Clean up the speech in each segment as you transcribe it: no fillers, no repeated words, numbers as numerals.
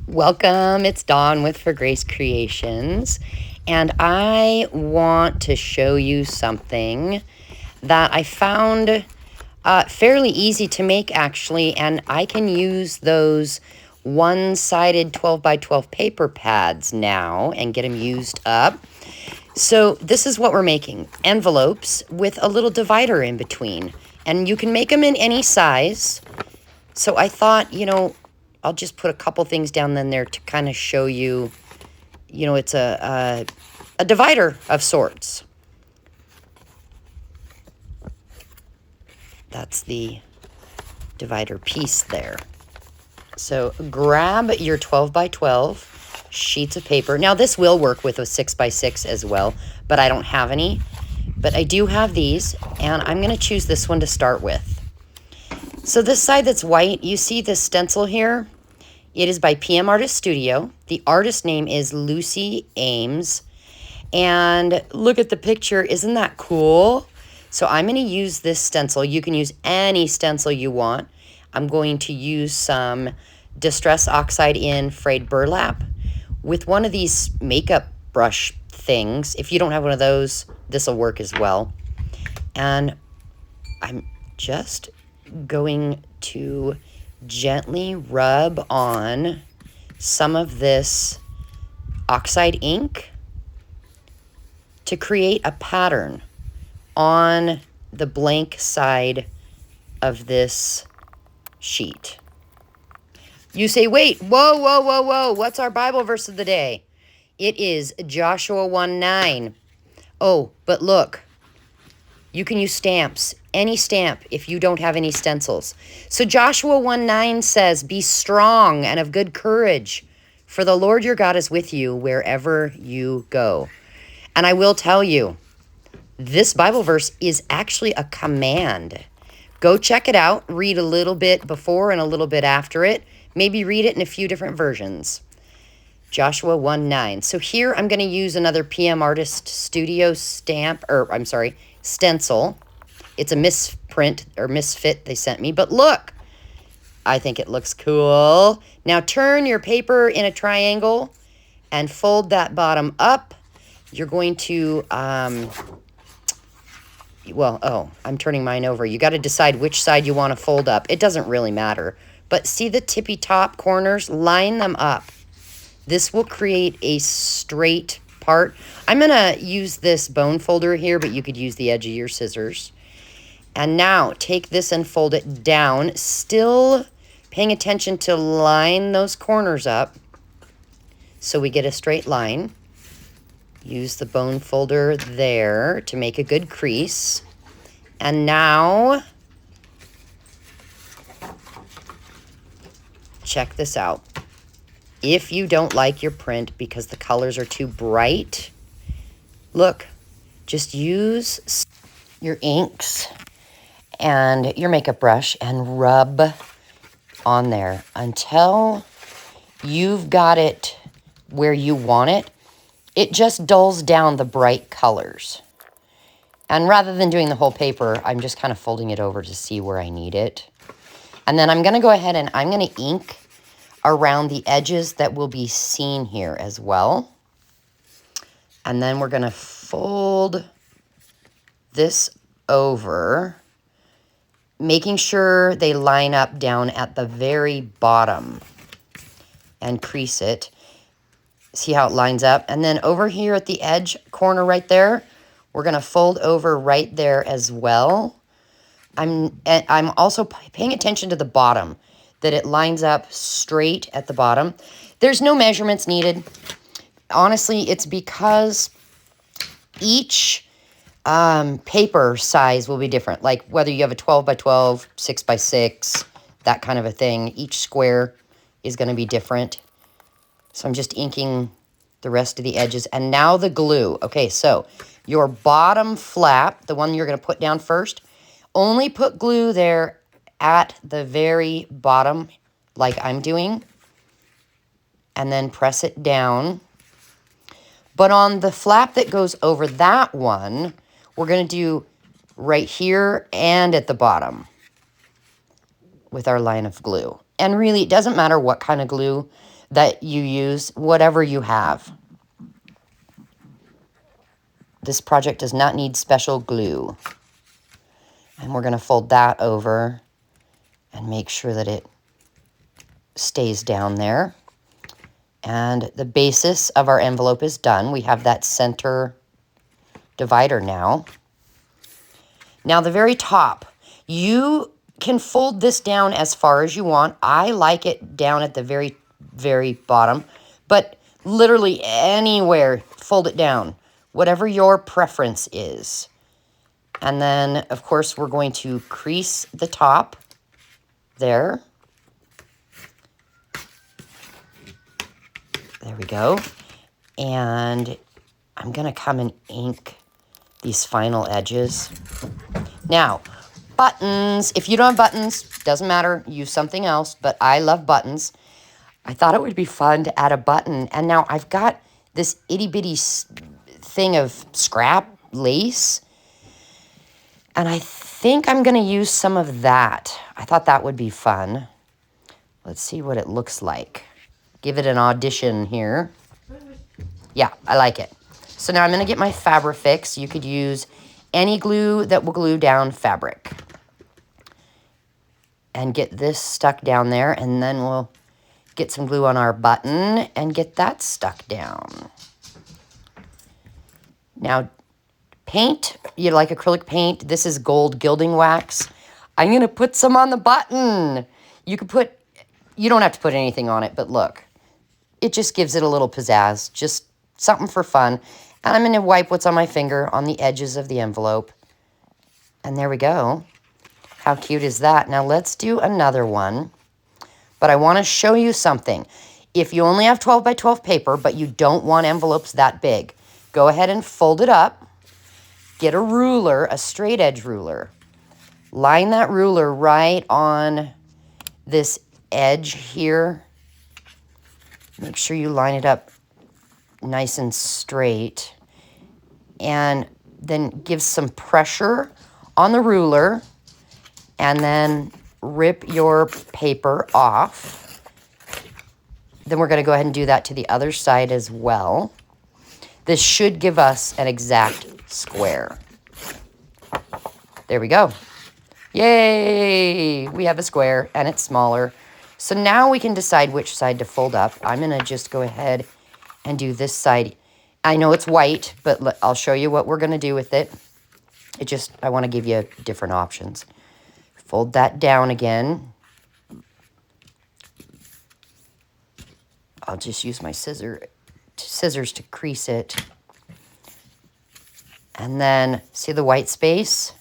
Welcome, it's Dawn with For Grace Creations, and I want to show you something that I found fairly easy to make actually, and I can use those one-sided 12 by 12 paper pads now and get them used up. So this is what we're making, envelopes with a little divider in between, and you can make them in any size. So I thought, I'll just put a couple things down in there to kind of show you, it's a divider of sorts. That's the divider piece there. So grab your 12 by 12 sheets of paper. Now this will work with a 6 by 6 as well, but I don't have any. But I do have these, and I'm going to choose this one to start with. So this side that's white, you see this stencil here? It is by PM Artist Studio. The artist name is Lucy Ames. And look at the picture. Isn't that cool? So I'm going to use this stencil. You can use any stencil you want. I'm going to use some Distress Oxide in frayed burlap with one of these makeup brush things. If you don't have one of those, this will work as well. And I'm just going to gently rub on some of this oxide ink to create a pattern on the blank side of this sheet. You say, wait, whoa, what's our Bible verse of the day? It is Joshua 1:9. Oh, but look, you can use stamps, any stamp, if you don't have any stencils. So Joshua 1:9 says, be strong and of good courage, for the Lord your God is with you wherever you go. And I will tell you, this Bible verse is actually a command. Go check it out, read a little bit before and a little bit after it. Maybe read it in a few different versions. Joshua 1:9. So here I'm going to use another PM Artist Studio stencil. It's a misprint or misfit they sent me, but look, I think it looks cool. Now turn your paper in a triangle and fold that bottom up. You're going to, I'm turning mine over. You got to decide which side you want to fold up. It doesn't really matter, but see the tippy top corners? Line them up. This will create a straight part. I'm going to use this bone folder here, but you could use the edge of your scissors. And now take this and fold it down, still paying attention to line those corners up so we get a straight line. Use the bone folder there to make a good crease. And now, check this out. If you don't like your print because the colors are too bright, look, just use your inks and your makeup brush and rub on there until you've got it where you want it. It just dulls down the bright colors. And rather than doing the whole paper, I'm just kind of folding it over to see where I need it. And then I'm going to go ahead and I'm going to ink around the edges that will be seen here as well. And then we're going to fold this over, making sure they line up down at the very bottom and crease it. See how it lines up? And then over here at the edge corner right there, we're going to fold over right there as well. I'm also paying attention to the bottom, that it lines up straight at the bottom. There's no measurements needed. Honestly, it's because each paper size will be different. Like whether you have a 12 by 12, 6 by 6, that kind of a thing. Each square is going to be different. So I'm just inking the rest of the edges. And now the glue. Okay, so your bottom flap, the one you're going to put down first, only put glue there at the very bottom, like I'm doing, and then press it down. But on the flap that goes over that one, we're going to do right here and at the bottom with our line of glue. And really, it doesn't matter what kind of glue. that you use, whatever you have. This project does not need special glue. And we're going to fold that over and make sure that it stays down there. And the basis of our envelope is done. We have that center divider now. Now the very top, you can fold this down as far as you want. I like it down at the very, very bottom, but literally anywhere, fold it down, whatever your preference is. And then, of course, we're going to crease the top there. There we go. And I'm going to come and ink these final edges. Now, buttons. If you don't have buttons, doesn't matter. Use something else, but I love buttons. I thought it would be fun to add a button. And now I've got this itty-bitty thing of scrap lace. And I think I'm going to use some of that. I thought that would be fun. Let's see what it looks like. Give it an audition here. Yeah, I like it. So now I'm going to get my Fabrifix. You could use any glue that will glue down fabric. And get this stuck down there. And then we'll get some glue on our button and get that stuck down. Now, paint, you like acrylic paint. This is gold gilding wax. I'm going to put some on the button. You don't have to put anything on it, but look. It just gives it a little pizzazz. Just something for fun. And I'm going to wipe what's on my finger on the edges of the envelope. And there we go. How cute is that? Now let's do another one. But I want to show you something. If you only have 12 by 12 paper, but you don't want envelopes that big, go ahead and fold it up. Get a ruler, a straight edge ruler. Line that ruler right on this edge here. Make sure you line it up nice and straight. And then give some pressure on the ruler. And then rip your paper off. Then we're going to go ahead and do that to the other side as well. This should give us an exact square. There we go. Yay! We have a square and it's smaller. So now we can decide which side to fold up. I'm going to just go ahead and do this side. I know it's white, but I'll show you what we're going to do with it. I want to give you different options. Fold that down again. I'll just use my scissors to crease it. And then, see the white space?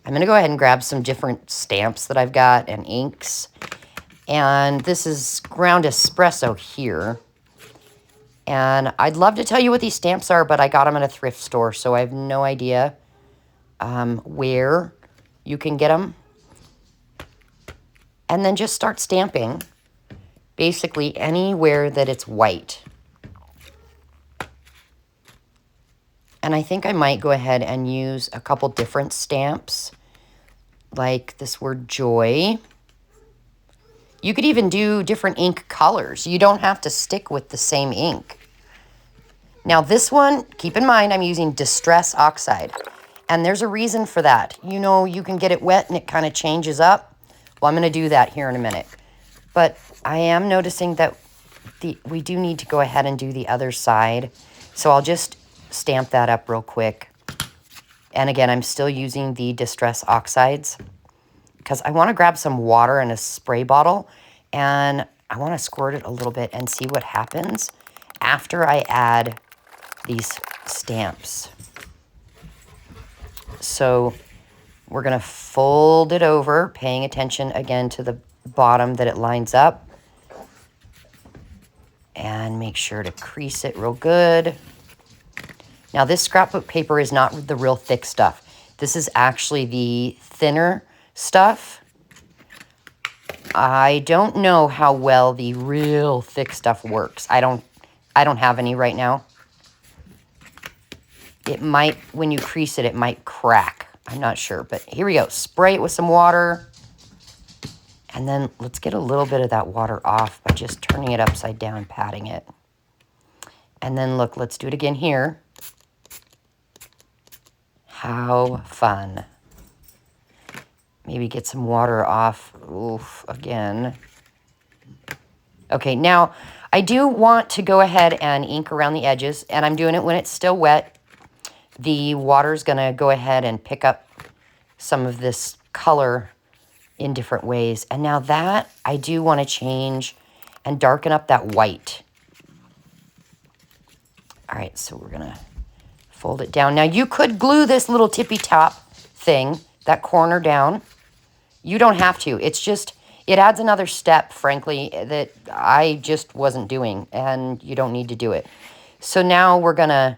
I'm going to go ahead and grab some different stamps that I've got and inks. And this is ground espresso here. And I'd love to tell you what these stamps are, but I got them at a thrift store, so I have no idea where you can get them. And then just start stamping, basically anywhere that it's white. And I think I might go ahead and use a couple different stamps, like this word joy. You could even do different ink colors. You don't have to stick with the same ink. Now this one, keep in mind, I'm using Distress Oxide. And there's a reason for that. You know, you can get it wet and it kind of changes up. Well, I'm going to do that here in a minute. But I am noticing that we do need to go ahead and do the other side. So I'll just stamp that up real quick. And again, I'm still using the Distress Oxides because I want to grab some water in a spray bottle and I want to squirt it a little bit and see what happens after I add these stamps. So we're going to fold it over, paying attention again to the bottom that it lines up. And make sure to crease it real good. Now this scrapbook paper is not the real thick stuff. This is actually the thinner stuff. I don't know how well the real thick stuff works. I don't have any right now. It might, when you crease it, it might crack. I'm not sure, but here we go. Spray it with some water. And then let's get a little bit of that water off by just turning it upside down, patting it. And then look, let's do it again here. How fun. Maybe get some water off. Oof, again. Okay, now I do want to go ahead and ink around the edges, and I'm doing it when it's still wet. The water's gonna go ahead and pick up some of this color in different ways. And now that I do want to change and darken up that white. All right, so we're gonna fold it down. Now you could glue this little tippy top thing, that corner down. You don't have to. It's just, it adds another step, frankly, that I just wasn't doing, and you don't need to do it. So now we're gonna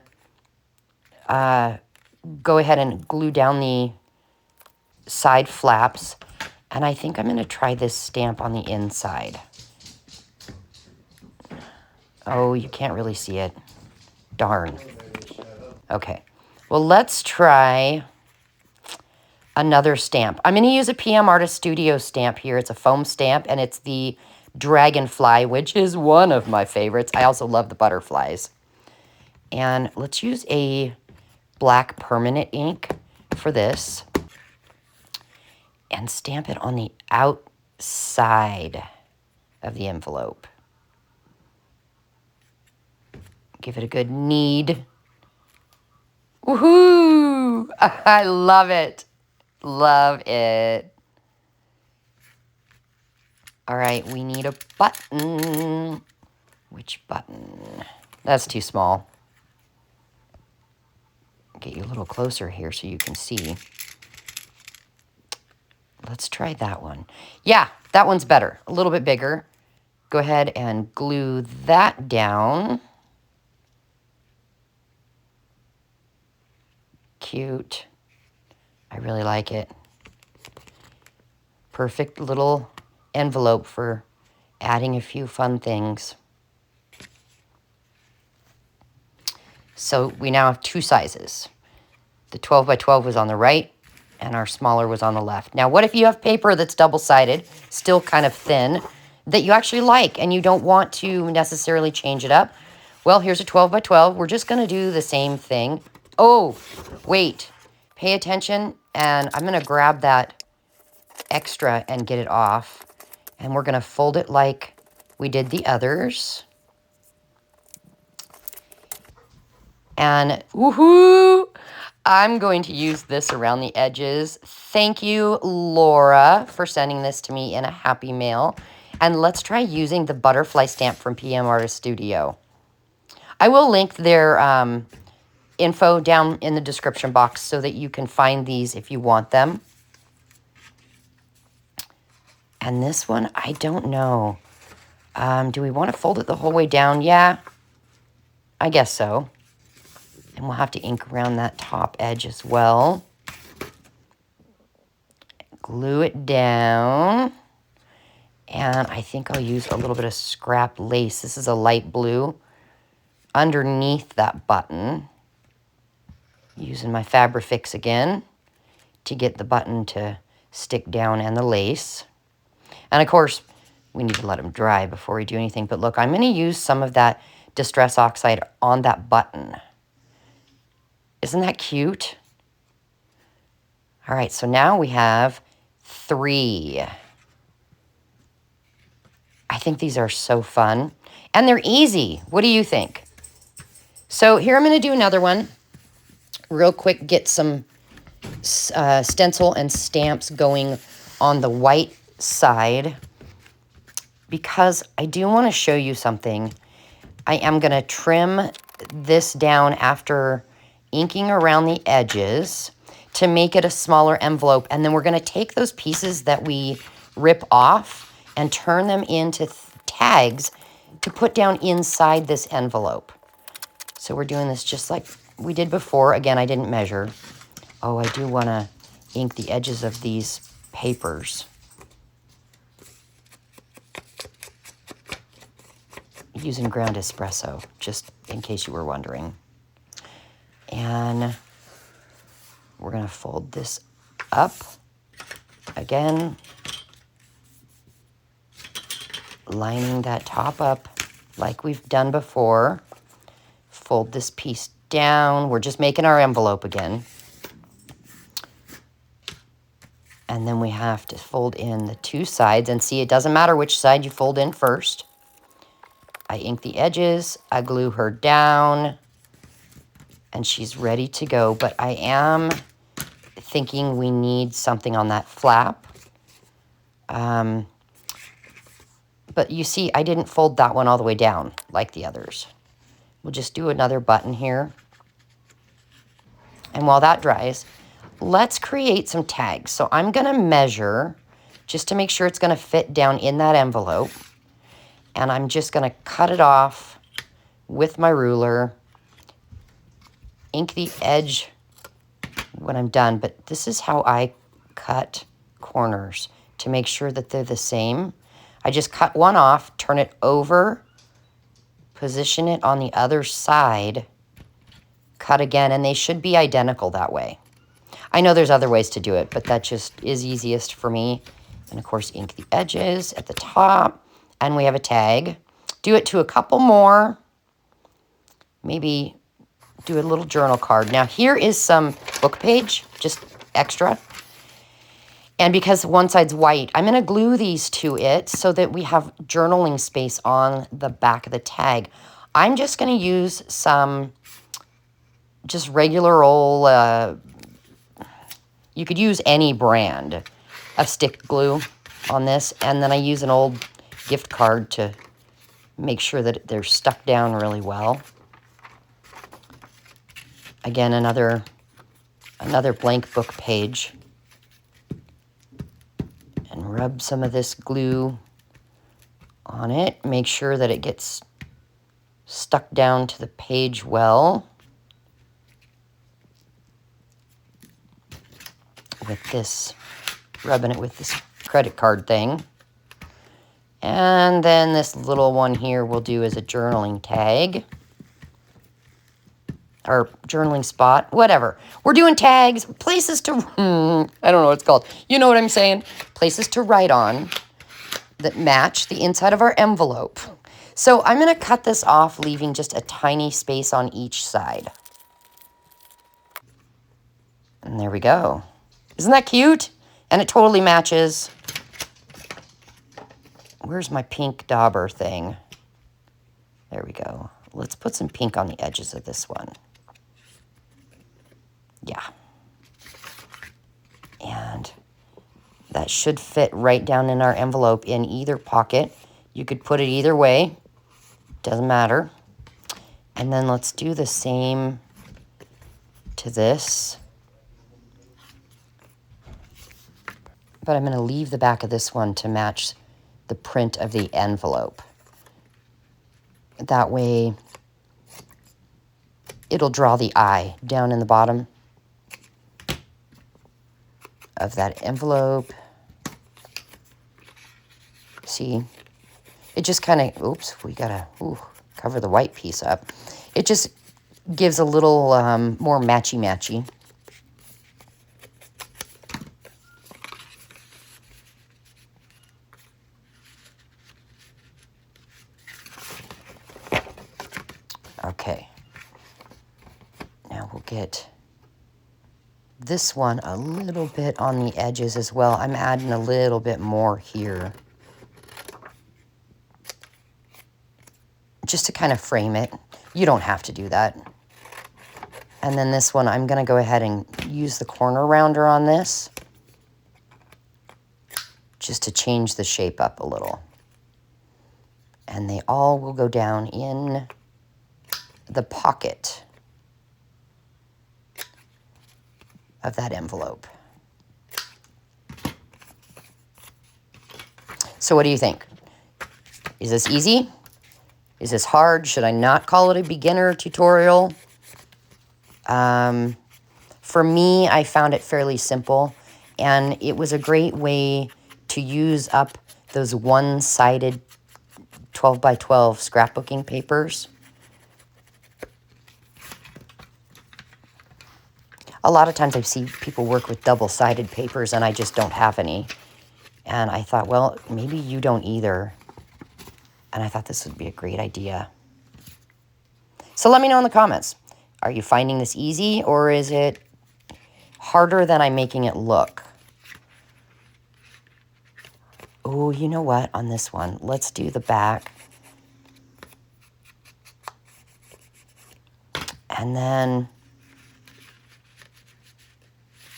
go ahead and glue down the side flaps. And I think I'm gonna try this stamp on the inside. Oh, you can't really see it. Darn. Okay. Well, let's try another stamp. I'm going to use a PM Artist Studio stamp here. It's a foam stamp, and it's the Dragonfly, which is one of my favorites. I also love the butterflies. And let's use a black permanent ink for this and stamp it on the outside of the envelope. Give it a good knead. Woohoo! I love it. Love it. All right, we need a button. Which button? That's too small. Get you a little closer here so you can see. Let's try that one. Yeah, that one's better. A little bit bigger. Go ahead and glue that down. Cute. I really like it. Perfect little envelope for adding a few fun things. So we now have two sizes. The 12 by 12 was on the right, and our smaller was on the left. Now, what if you have paper that's double-sided, still kind of thin, that you actually like, and you don't want to necessarily change it up? Well, here's a 12 by 12. We're just going to do the same thing. Oh, wait. Pay attention, and I'm going to grab that extra and get it off. And we're going to fold it like we did the others. And woohoo! I'm going to use this around the edges. Thank you, Laura, for sending this to me in a happy mail. And let's try using the butterfly stamp from PM Artist Studio. I will link their info down in the description box so that you can find these if you want them. And this one, I don't know. Do we want to fold it the whole way down? Yeah, I guess so. And we'll have to ink around that top edge as well. Glue it down. And I think I'll use a little bit of scrap lace. This is a light blue underneath that button. Using my Fabrifix again to get the button to stick down and the lace. And of course, we need to let them dry before we do anything. But look, I'm going to use some of that Distress Oxide on that button. Isn't that cute? All right, so now we have 3. I think these are so fun. And they're easy. What do you think? So here I'm going to do another one. Real quick, get some stencil and stamps going on the white side. Because I do want to show you something. I am going to trim this down after inking around the edges to make it a smaller envelope. And then we're going to take those pieces that we rip off and turn them into tags to put down inside this envelope. So we're doing this just like we did before. Again, I didn't measure. Oh, I do want to ink the edges of these papers. Using ground espresso, just in case you were wondering. And we're going to fold this up again. lining that top up like we've done before. Fold this piece down. We're just making our envelope again. And then we have to fold in the two sides. And see, it doesn't matter which side you fold in first. I ink the edges. I glue her down. And she's ready to go. But I am thinking we need something on that flap. But you see, I didn't fold that one all the way down like the others. We'll just do another button here. And while that dries, let's create some tags. So I'm going to measure just to make sure it's going to fit down in that envelope. And I'm just going to cut it off with my ruler. Ink the edge when I'm done. But this is how I cut corners to make sure that they're the same. I just cut one off, turn it over, position it on the other side, cut again, and they should be identical that way. I know there's other ways to do it, but that just is easiest for me. And of course, ink the edges at the top, and we have a tag. Do it to a couple more. Maybe do a little journal card. Now here is some book page, just extra. And because one side's white, I'm going to glue these to it so that we have journaling space on the back of the tag. I'm just going to use some just regular old, you could use any brand of stick glue on this. And then I use an old gift card to make sure that they're stuck down really well. Again, another blank book page. And rub some of this glue on it. Make sure that it gets stuck down to the page well. With this, rubbing it with this credit card thing. And then this little one here we'll do as a journaling tag. Or journaling spot, whatever. We're doing tags, places to, I don't know what it's called. You know what I'm saying? Places to write on that match the inside of our envelope. So I'm going to cut this off, leaving just a tiny space on each side. And there we go. Isn't that cute? And it totally matches. Where's my pink dauber thing? There we go. Let's put some pink on the edges of this one. Yeah. And that should fit right down in our envelope in either pocket. You could put it either way. Doesn't matter. And then let's do the same to this. But I'm going to leave the back of this one to match the print of the envelope. That way, it'll draw the eye down in the bottom of that envelope. See, it just kind of, oops, we gotta cover the white piece up. It just gives a little more matchy-matchy. Okay, now we'll get this one a little bit on the edges as well. I'm adding a little bit more here, just to kind of frame it. You don't have to do that. And then this one, I'm going to go ahead and use the corner rounder on this, just to change the shape up a little. And they all will go down in the pocket of that envelope. So what do you think? Is this easy? Is this hard? Should I not call it a beginner tutorial? For me, I found it fairly simple, and it was a great way to use up those one-sided 12 by 12 scrapbooking papers. A lot of times I see people work with double-sided papers, and I just don't have any. And I thought, well, maybe you don't either. And I thought this would be a great idea. So let me know in the comments. Are you finding this easy, or is it harder than I'm making it look? Oh, you know what? On this one, let's do the back. And then,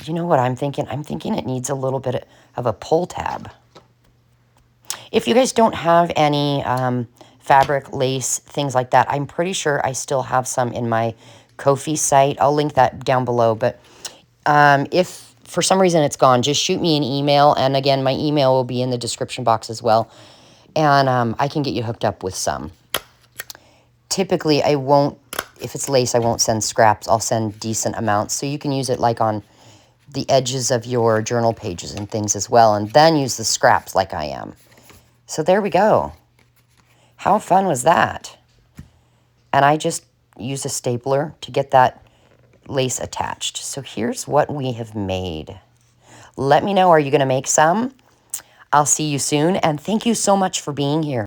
you know what I'm thinking? I'm thinking it needs a little bit of a pull tab. If you guys don't have any fabric, lace, things like that, I'm pretty sure I still have some in my Ko-fi site. I'll link that down below. But if for some reason it's gone, just shoot me an email. And again, my email will be in the description box as well. And I can get you hooked up with some. Typically, I won't, if it's lace, I won't send scraps. I'll send decent amounts. So you can use it like on the edges of your journal pages and things as well. And then use the scraps like I am. So there we go. How fun was that? And I just used a stapler to get that lace attached. So here's what we have made. Let me know, are you going to make some? I'll see you soon, and thank you so much for being here.